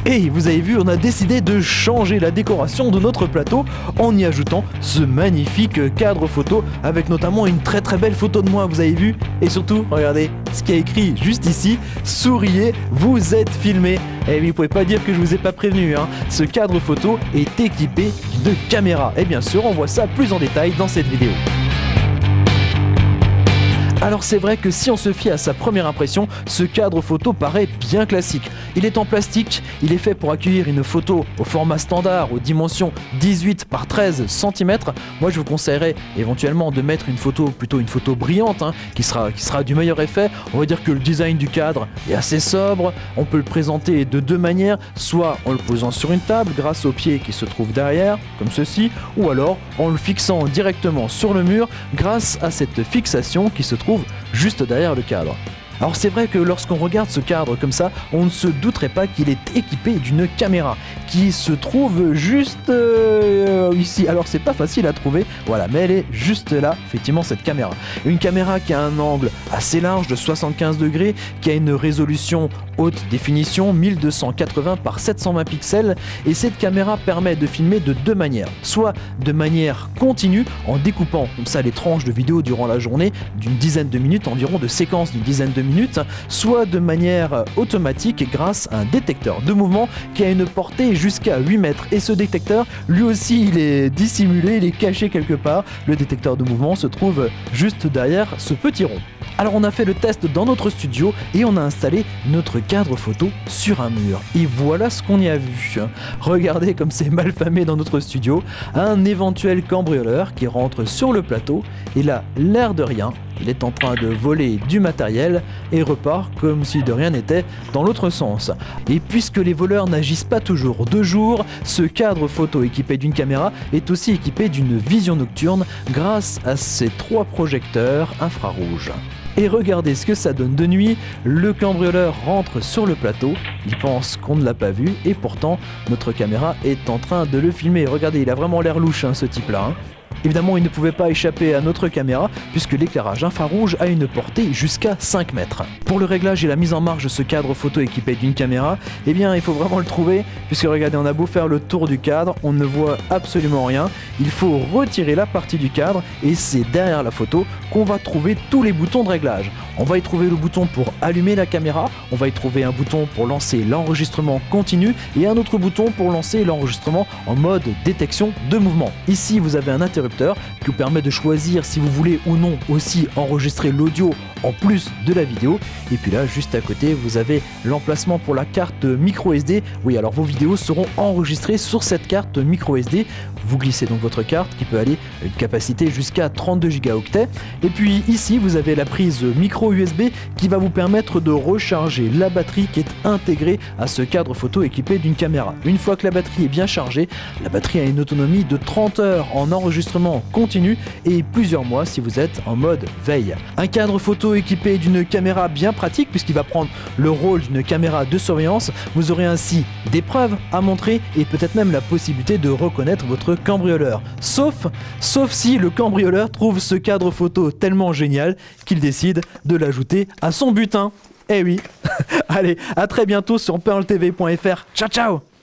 Et vous avez vu, on a décidé de changer la décoration de notre plateau en y ajoutant ce magnifique cadre photo avec notamment une très très belle photo de moi, vous avez vu? Et surtout, regardez ce qui est écrit juste ici, souriez, vous êtes filmé. Et oui, vous pouvez pas dire que je vous ai pas prévenu, hein. Ce cadre photo est équipé de caméras. Et bien sûr, on voit ça plus en détail dans cette vidéo. Alors c'est vrai que si on se fie à sa première impression, ce cadre photo paraît bien classique. Il est en plastique, il est fait pour accueillir une photo au format standard, aux dimensions 18 par 13 cm. Moi je vous conseillerais éventuellement de mettre plutôt une photo brillante, hein, qui sera du meilleur effet. On va dire que le design du cadre est assez sobre, on peut le présenter de deux manières, soit en le posant sur une table grâce au pied qui se trouve derrière, comme ceci, ou alors en le fixant directement sur le mur grâce à cette fixation qui se trouve juste derrière le cadre. Alors c'est vrai que lorsqu'on regarde ce cadre comme ça, on ne se douterait pas qu'il est équipé d'une caméra qui se trouve juste ici. Alors c'est pas facile à trouver, voilà, mais elle est juste là, effectivement, cette caméra. Une caméra qui a un angle assez large de 75 degrés, qui a une résolution haute définition 1280 par 720 pixels, et cette caméra permet de filmer de deux manières, soit de manière continue en découpant comme ça les tranches de vidéo durant la journée d'une dizaine de minutes environ, de séquences d'une dizaine de minutes, soit de manière automatique grâce à un détecteur de mouvement qui a une portée jusqu'à 8 mètres, et ce détecteur lui aussi il est dissimulé, il est caché quelque part. Le détecteur de mouvement se trouve juste derrière ce petit rond. Alors on a fait le test dans notre studio et on a installé notre cadre photo sur un mur. Et voilà ce qu'on y a vu. Regardez comme c'est mal famé dans notre studio. Un éventuel cambrioleur qui rentre sur le plateau et là, l'air de rien, il est en train de voler du matériel et repart comme si de rien n'était dans l'autre sens. Et puisque les voleurs n'agissent pas toujours de jour, ce cadre photo équipé d'une caméra est aussi équipé d'une vision nocturne grâce à ces 3 projecteurs infrarouges. Et regardez ce que ça donne de nuit, le cambrioleur rentre sur le plateau, il pense qu'on ne l'a pas vu et pourtant notre caméra est en train de le filmer. Regardez, il a vraiment l'air louche, hein, ce type-là. Évidemment, il ne pouvait pas échapper à notre caméra puisque l'éclairage infrarouge a une portée jusqu'à 5 mètres. Pour le réglage et la mise en marche de ce cadre photo équipé d'une caméra, eh bien il faut vraiment le trouver puisque regardez, on a beau faire le tour du cadre, on ne voit absolument rien. Il faut retirer la partie du cadre et c'est derrière la photo qu'on va trouver tous les boutons de réglage. On va y trouver le bouton pour allumer la caméra, on va y trouver un bouton pour lancer l'enregistrement continu et un autre bouton pour lancer l'enregistrement en mode détection de mouvement. Ici vous avez un interrupteur qui vous permet de choisir si vous voulez ou non aussi enregistrer l'audio en plus de la vidéo. Et puis là, juste à côté, vous avez l'emplacement pour la carte micro SD. Oui, alors vos vidéos seront enregistrées sur cette carte micro SD. Vous glissez donc votre carte qui peut aller à une capacité jusqu'à 32 Go. Et puis ici, vous avez la prise micro USB qui va vous permettre de recharger la batterie qui est intégrée à ce cadre photo équipé d'une caméra. Une fois que la batterie est bien chargée, la batterie a une autonomie de 30 heures en enregistrement continu et plusieurs mois si vous êtes en mode veille. Un cadre photo équipé d'une caméra bien pratique puisqu'il va prendre le rôle d'une caméra de surveillance. Vous aurez ainsi des preuves à montrer et peut-être même la possibilité de reconnaître votre cambrioleur. Sauf si le cambrioleur trouve ce cadre photo tellement génial qu'il décide de l'ajouter à son butin. Eh oui. Allez, à très bientôt sur pearltv.fr. Ciao ciao.